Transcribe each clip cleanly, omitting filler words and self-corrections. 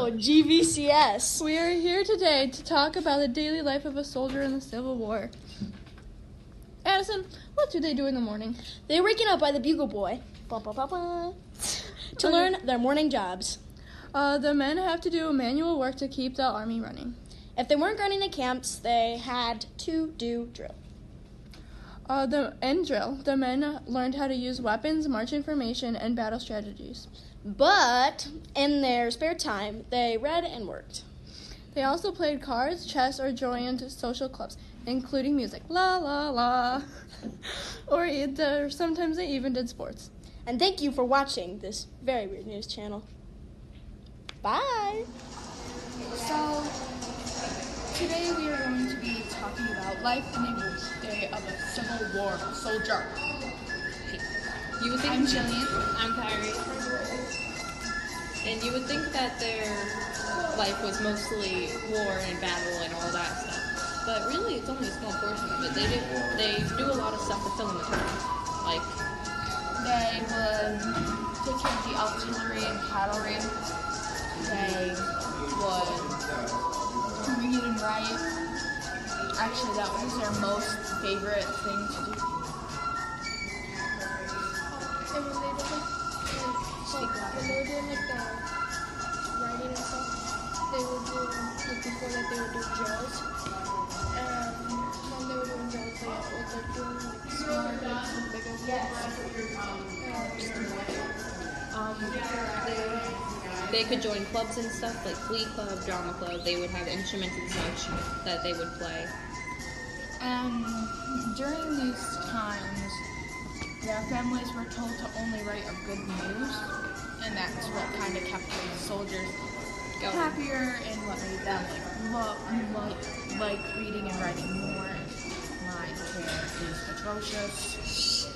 Hello, GVCS. We are here today to talk about the daily life of a soldier in the Civil War. Addison, what do they do in the morning? They're waking up by the bugle boy to learn their morning jobs. The men have to do manual work to keep the army running. If they weren't running the camps, they had to do drill. The men learned how to use weapons, march information, and battle strategies. But in their spare time, they read and worked. They also played cards, chess, or joined social clubs, including music, la la la, or sometimes they even did sports. And thank you for watching this very weird news channel. Bye! So, today we are going to be talking about life in a day of a Civil War soldier. You would think I'm Jillian. I'm Kyrie. And you would think that their life was mostly war and battle and all that stuff. But really, it's only a small portion of it. They do a lot of stuff to fill in the time. Like, They would take care of the artillery and cavalry. They would read and write. Actually, that was their most favorite thing to do. And when they were doing like the writing and stuff, they would do like before that they would do drills. And when they were doing drills, they would like doing like smaller ones and bigger ones. they could join clubs and stuff, like Glee Club, Drama Club. They would have instruments and such that they would play. And during these times, their families were told to only write of good news, and that's what kind of kept the soldiers happier and what made them like reading and writing more. My hair is atrocious.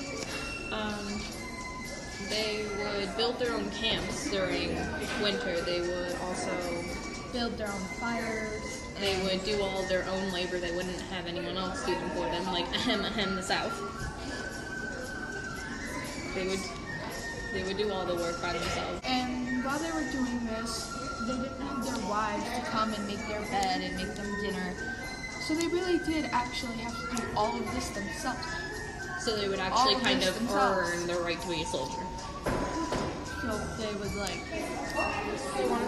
They would build their own camps during winter. They would also Build their own fires. They would do all their own labor. They wouldn't have anyone else do them for them, like the South. They would do all the work by themselves. And while they were doing this, they didn't have their wives to come and make their bed and make them dinner. So they really did actually have to do all of this themselves. So they would actually All kind this of themselves. earn the right to be a soldier. So they would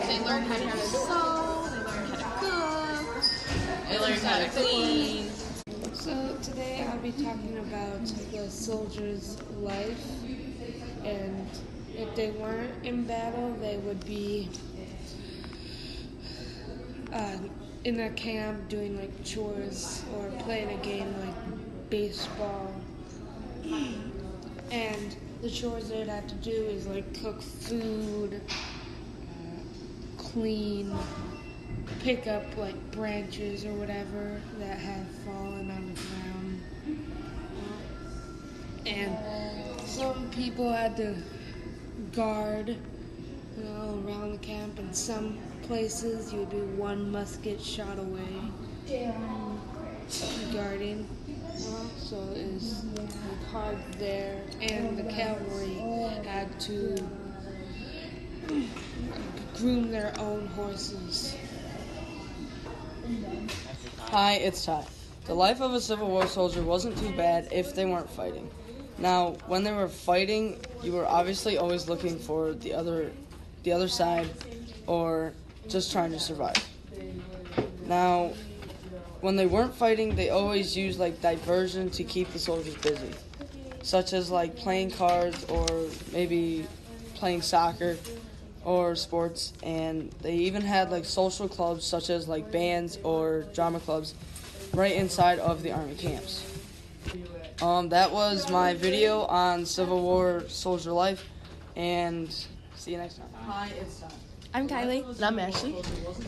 they learned how to sew, they learned how to cook, They learned how to clean. So today I'll be talking about the soldier's life, and if they weren't in battle, they would be in a camp doing like chores or playing a game like baseball. And the chores they'd have to do is like cook food, clean, pick up like branches or whatever that have fallen on the ground. And some people had to guard, around the camp. In some places, you would be one musket shot away guarding. So it was hard there, and the cavalry had to groom their own horses. Hi, it's Ty. The life of a Civil War soldier wasn't too bad if they weren't fighting. Now, when they were fighting, you were obviously always looking for the other side, or just trying to survive. Now, when they weren't fighting, they always used like diversion to keep the soldiers busy, such as like playing cards or maybe playing soccer or sports. And they even had like social clubs such as like bands or drama clubs right inside of the army camps. That was my video on Civil War soldier life, and see you next time. Hi, it's Tom. I'm Kylie. And I'm Ashley.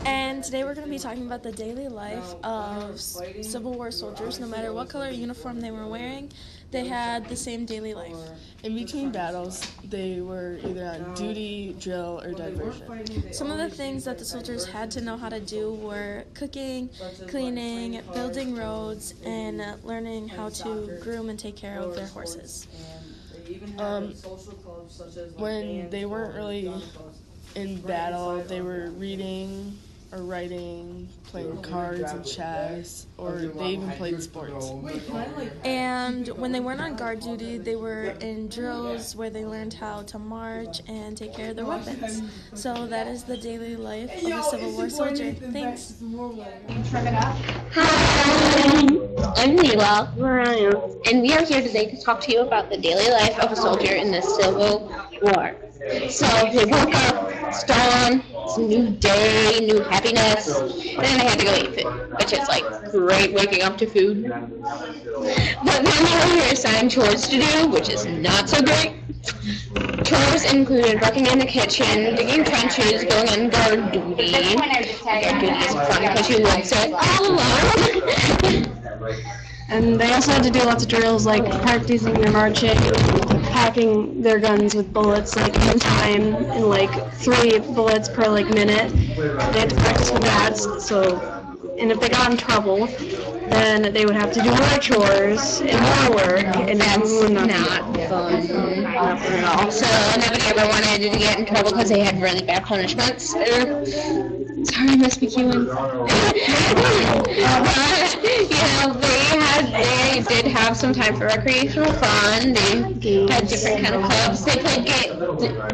And today we're going to be talking about the daily life of Civil War soldiers. No matter what color uniform they were wearing, they had the same daily life. In between battles, they were either on duty, drill, or diversion. Some of the things that the soldiers had to know how to do were cooking, cleaning, building roads, and learning how to groom and take care of their horses. When they weren't really in battle, they were reading or writing, playing cards and chess, or they even played sports. And when they weren't on guard duty, they were in drills where they learned how to march and take care of their weapons. So that is the daily life of a Civil War soldier. Thanks. Hi, I'm Leela, and we are here today to talk to you about the daily life of a soldier in the Civil War. So they woke up, it's dawn, it's a new day, new happiness, and then they had to go eat food, which is like great waking up to food. But then they were assigned chores to do, which is not so great. Chores included working in the kitchen, digging trenches, going on guard duty. Guard duty is fun because you would sit all alone. And they also had to do lots of drills like practicing their marching, packing their guns with bullets like in time, and like 3 bullets per like minute. They had to practice with that. So, and if they got in trouble, then they would have to do more chores and more work, and That's not not fun at all. So nobody ever wanted to get in trouble because they had really bad punishments. Sorry, Miss McEwen. They did have some time for recreational fun. They had different kind of clubs. They played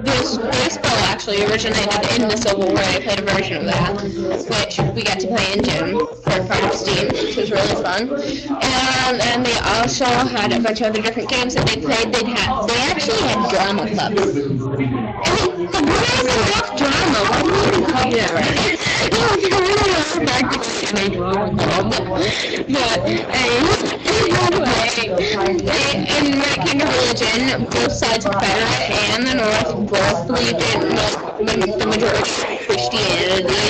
this baseball actually originated in the Civil War. They played a version of that, which we got to play in gym for Farm Steam, which was really fun. And they also had a bunch of other different games that they played. They actually had drama clubs. And the boys love drama. Why do you even call it that? And when it came to religion, both sides of the Confederate and the North both believed in the majority of Christianity.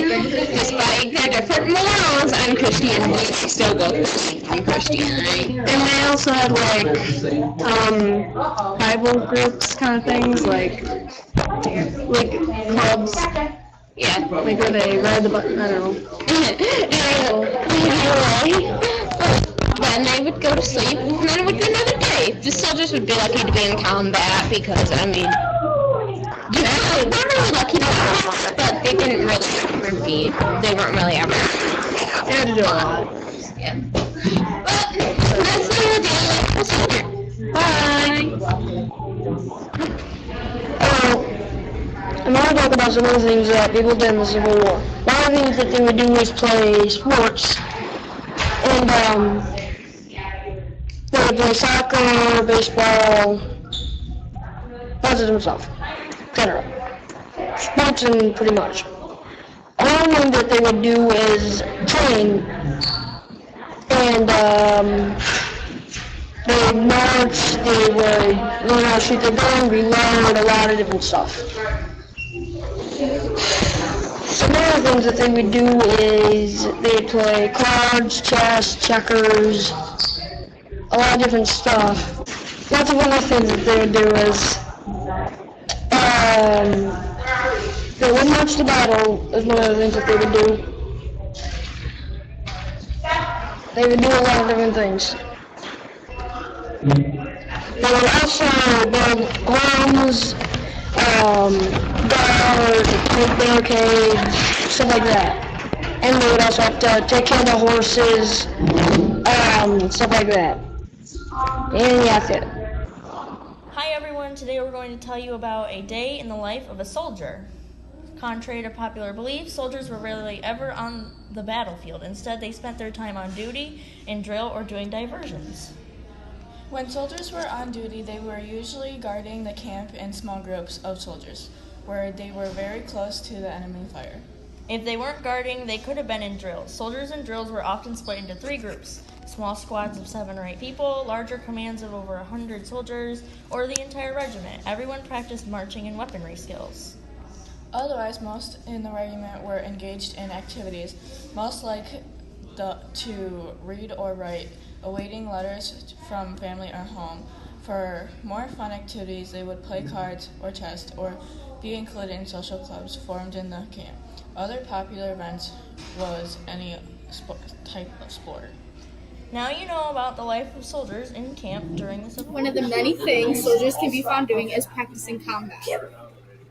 Despite their different morals on Christianity, they still both believed in Christianity. And they also had like Bible groups kind of things, like clubs. Yeah. Like where they read the book, I don't know. Then they would go to sleep, and then it would be another day. The soldiers would be lucky to be in combat because, I mean, they were really lucky to be, but they didn't really repeat. They weren't really ever. They had to do a lot. Yeah. But that's the daily life of a soldier. Bye. I'm going to talk about some of the things that people did in the Civil War. One of the things that they would do was play sports. And they would play soccer, baseball, lots of different stuff, etc. Sports and pretty much. Another thing that they would do is train. And they would march, they would learn how to shoot their gun, reload, a lot of different stuff. Some other things that they would do is they'd play cards, chess, checkers, a lot of different stuff. Lots of other things that they would do is they would march to battle is one of the things that they would do. They would do a lot of different things. They would also build homes, guard, make barricades, stuff like that. And they would also have to take care of the horses, stuff like that. And yeah, that's it. Hi everyone, today we're going to tell you about a day in the life of a soldier. Contrary to popular belief, soldiers were rarely ever on the battlefield. Instead, they spent their time on duty, in drill, or doing diversions. When soldiers were on duty, they were usually guarding the camp in small groups of soldiers, where they were very close to the enemy fire. If they weren't guarding, they could have been in drills. Soldiers in drills were often split into 3 groups: small squads of 7 or 8 people, larger commands of over 100 soldiers, or the entire regiment. Everyone practiced marching and weaponry skills. Otherwise, most in the regiment were engaged in activities, most like to read or write, awaiting letters from family or home. For more fun activities, they would play cards or chess or be included in social clubs formed in the camp. Other popular events was any type of sport. Now you know about the life of soldiers in camp during the Civil War. One of the many things soldiers can be found doing is practicing combat.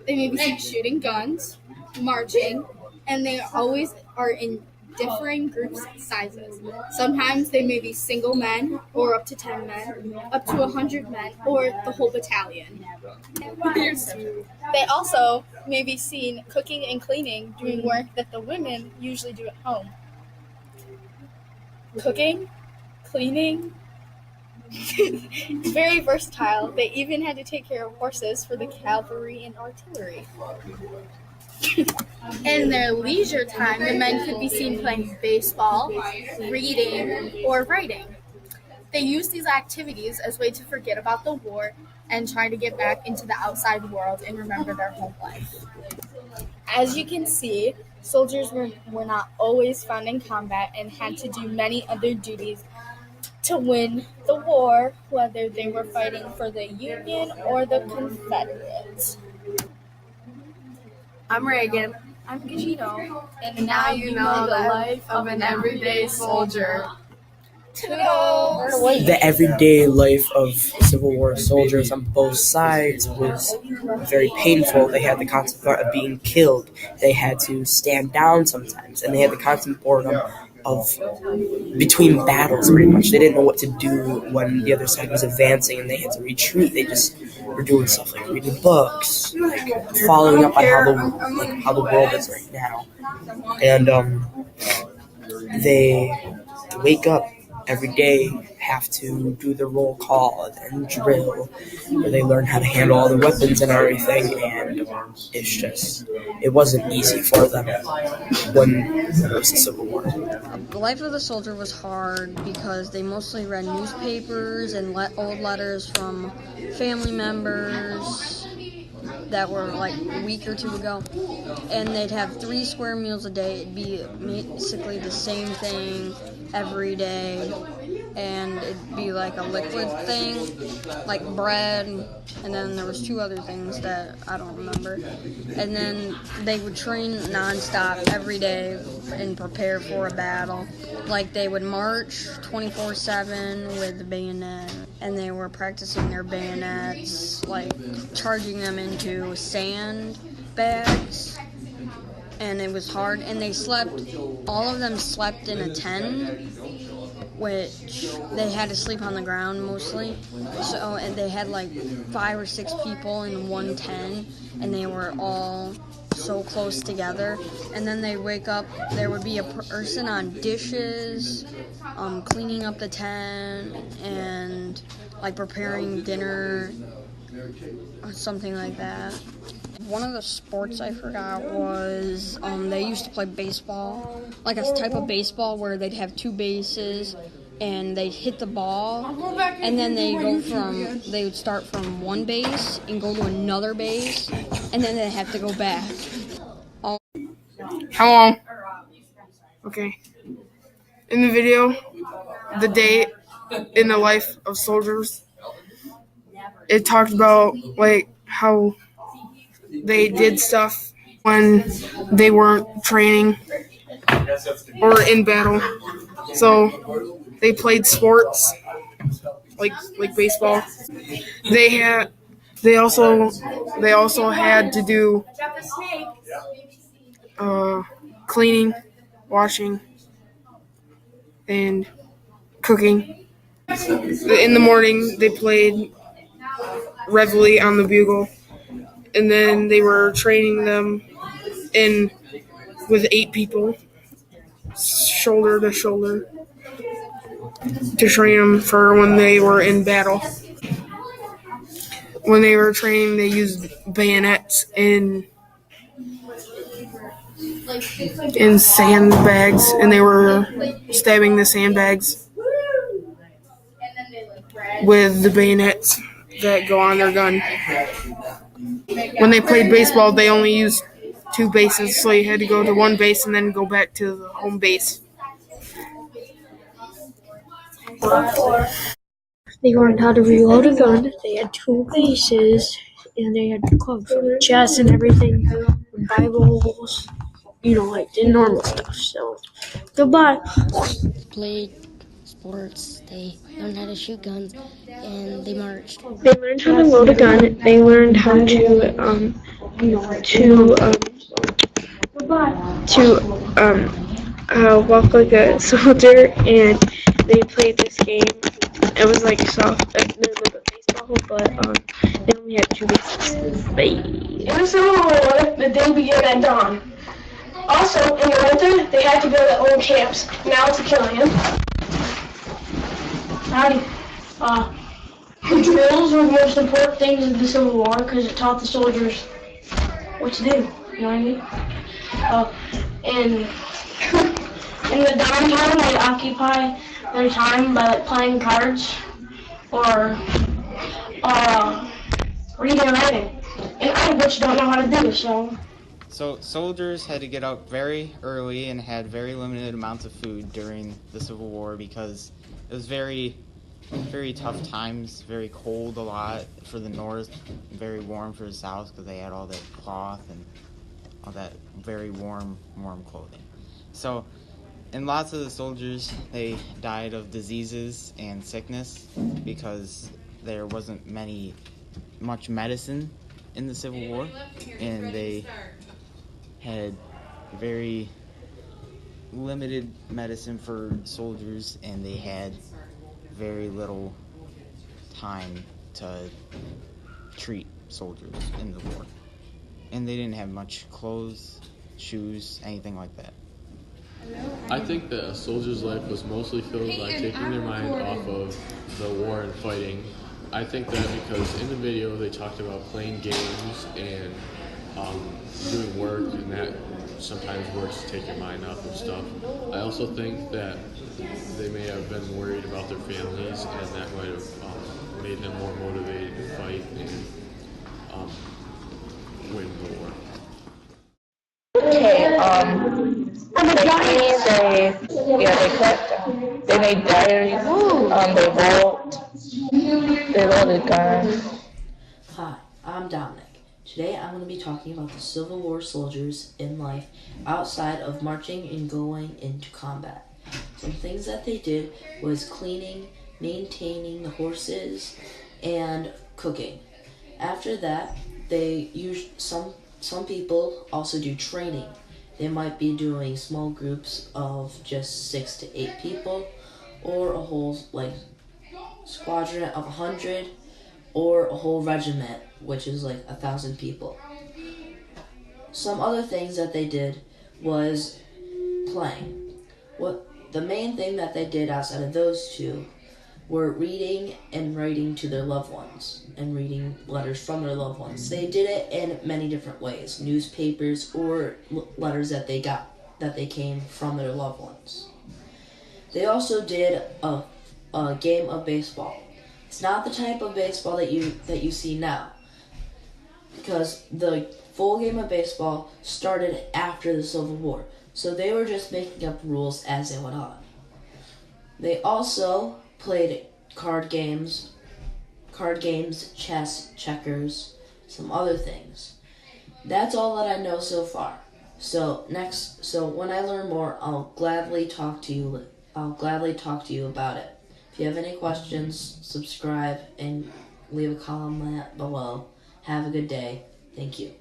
They may be seen shooting guns, marching, and they always are in differing group sizes. Sometimes they may be single men, or up to 10 men, up to 100 men, or the whole battalion. They also may be seen cooking and cleaning, doing work that the women usually do at home. Cooking, cleaning, it's very versatile. They even had to take care of horses for the cavalry and artillery. In their leisure time, the men could be seen playing baseball, reading, or writing. They used these activities as a way to forget about the war and try to get back into the outside world and remember their home life. As you can see, soldiers were not always found in combat and had to do many other duties to win the war, whether they were fighting for the Union or the Confederates. I'm Reagan. I'm Gugino. And now you know the life of an everyday soldier. The everyday life of Civil War soldiers on both sides was very painful. They had the constant threat of being killed. They had to stand down sometimes, and they had the constant boredom of between battles, pretty much. They didn't know what to do when the other side was advancing and they had to retreat. They just were doing stuff like reading books, like following up on how the world is right now. And they wake up every day, have to do the roll call and drill, where they learn how to handle all the weapons and everything, and it wasn't easy for them when there was the Civil War. The life of the soldier was hard because they mostly read newspapers and old letters from family members that were like a week or two ago, and they'd have 3 square meals a day. It'd be basically the same thing every day, and it'd be like a liquid thing, like bread, and then there was 2 other things that I don't remember. And then they would train nonstop every day and prepare for a battle. Like they would march 24/7 with the bayonet, and they were practicing their bayonets, like charging them into sand bags. And it was hard, and all of them slept in a tent, which they had to sleep on the ground mostly. So, and they had like 5 or 6 people in one tent, and they were all so close together. And then they'd wake up, there would be a person on dishes, cleaning up the tent, and like preparing dinner, or something like that. One of the sports I forgot was they used to play baseball, like a type of baseball where they'd have 2 bases and they'd hit the ball, and then they would start from one base and go to another base, and then they'd have to go back. How long? Okay. In the video, the day in the life of soldiers, it talked about like how they did stuff when they weren't training or in battle. So they played sports like baseball. They also had to do cleaning, washing, and cooking. In the morning, they played reveille on the bugle, and then they were training them with 8 people, shoulder to shoulder, to train them for when they were in battle. When they were training, they used bayonets and sandbags, and they were stabbing the sandbags with the bayonets that go on their gun. When they played baseball, they only used 2 bases, so you had to go to one base and then go back to the home base. They learned how to reload a gun. They had 2 bases, and they had clubs, like chess and everything, Bibles, like the normal stuff. So, goodbye. Played sports. They learned how to shoot guns, and they marched. They learned how to load a gun. They learned how to walk like a soldier, and they played this game. It was like soft, a little bit baseball, but they only had 2 bases. In the Civil War, the day began at dawn. Also, in the winter, they had to build their own camps. Now it's a killing him. Howdy. Drills were the most important things of the Civil War because it taught the soldiers what to do. You know what I mean? And in the downtime, they occupy their time by like playing cards or reading and writing. And I which don't know how to do so. So soldiers had to get up very early and had very limited amounts of food during the Civil War because it was very tough times, very cold a lot for the North, very warm for the South because they had all that cloth and all that very warm clothing. So, and lots of the soldiers, they died of diseases and sickness because there wasn't much medicine in the Civil War, and they had very limited medicine for soldiers, and they had very little time to treat soldiers in the war. And they didn't have much clothes, shoes, anything like that. I think that a soldier's life was mostly filled by taking their mind off of the war and fighting. I think that because in the video they talked about playing games and doing work, and that sometimes works to take your mind off of stuff. I also think that they may have been worried about their families, and that might have made them more motivated to fight and win the war. Okay, they cooked, they made diaries, they loaded guns. Hi, I'm Dominic. Today I'm going to be talking about the Civil War soldiers in life outside of marching and going into combat. Some things that they did was cleaning, maintaining the horses, and cooking. After that, they use some people also do training. They might be doing small groups of just 6 to 8 people, or a whole squadron of 100, or a whole regiment, which is 1,000 people. Some other things that they did was playing. The main thing that they did outside of those two were reading and writing to their loved ones and reading letters from their loved ones. They did it in many different ways, newspapers or letters that they got that they came from their loved ones. They also did a game of baseball. It's not the type of baseball that you see now, because the full game of baseball started after the Civil War, so they were just making up rules as they went on. They also played card games, chess, checkers, some other things. That's all that I know so far. So when I learn more, I'll gladly talk to you about it. If you have any questions, subscribe and leave a comment below. Have a good day. Thank you.